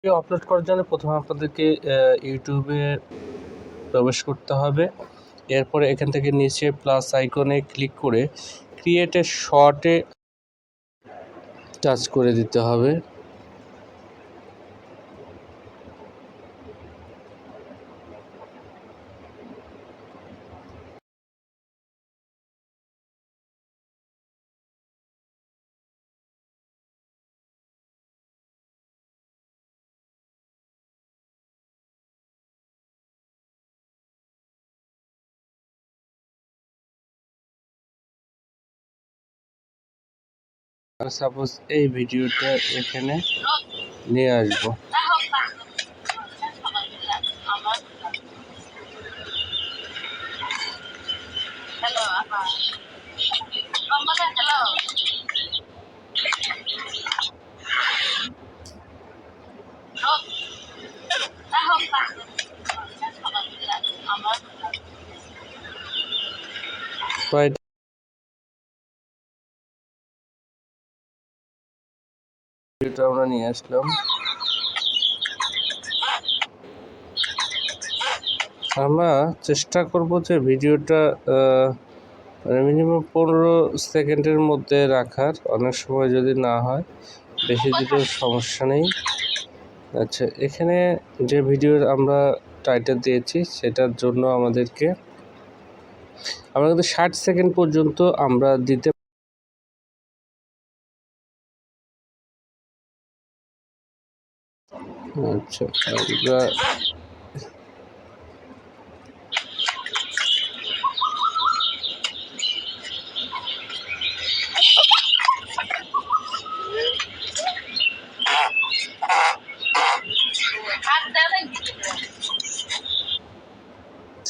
Upload করার জন্য প্রথমে আপনাদেরকে ইউটিউবে প্রবেশ করতে হবে। এরপরে এখান থেকে নিচে প্লাস আইকনে ক্লিক করে ক্রিয়েট এ শর্টে টাচ করে দিতে হবে। আর সাপোজ এই ভিডিওটা এখানে নিয়ে আসবো। ভিডিওটা আমরা নিয়ে আসলাম। আমরা চেষ্টা করব যে ভিডিওটা মিনিমাম 15 সেকেন্ডের মধ্যে রাখার। অনেক সময় যদি না হয় বেশি দিলেও সমস্যা নেই। আচ্ছা, এখানে যে ভিডিওর আমরা টাইটেল দিয়েছি সেটার জন্য আমরা কিন্তু 60 সেকেন্ড পর্যন্ত আমরা দিতে। আচ্ছা, আমরা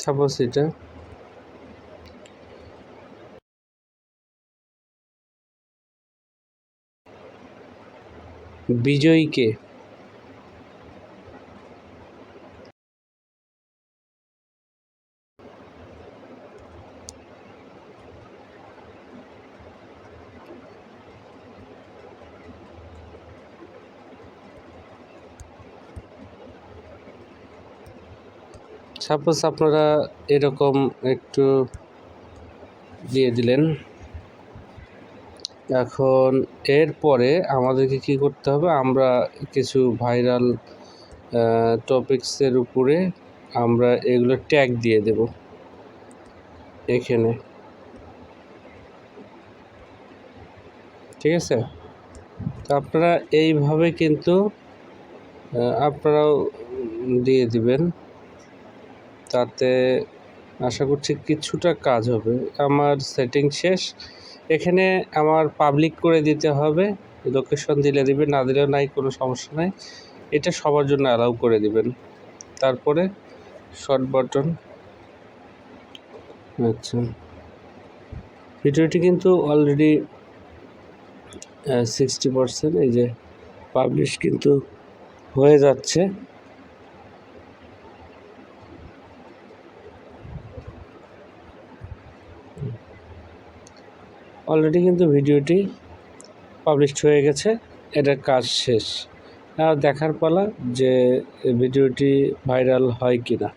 সাপোজ এটা বিজয়ীকে সাপোজ আপনারা এরকম একটু দিয়ে দিলেন। এখন এরপরে আমাদেরকে কি করতে হবে, আমরা কিছু ভাইরাল টপিকসের উপরে আমরা এগুলো ট্যাগ দিয়ে দেব এখানে, ঠিক আছে? তো আপনারা এইভাবে কিন্তু আপনারাও দিয়ে দিবেন, তাতে আশা করছি কিছুটা কাজ হবে। আমার সেটিং শেষ। এখানে আমার পাবলিক করে দিতে হবে, লোকেশন দিলে দিবেন, না দিলেও নাই, কোনো সমস্যা নাই। এটা সবার জন্য অ্যালাউ করে দিবেন। তারপরে শর্ট বাটন। আচ্ছা, ভিডিওটি কিন্তু অলরেডি 60%, এই যে পাবলিশ কিন্তু হয়ে যাচ্ছে। অলরেডি কিন্তু ভিডিওটি পাবলিশ হয়ে গেছে, এটার কাজ শেষ। দেখার পালা যে ভিডিওটি ভাইরাল হয় কিনা।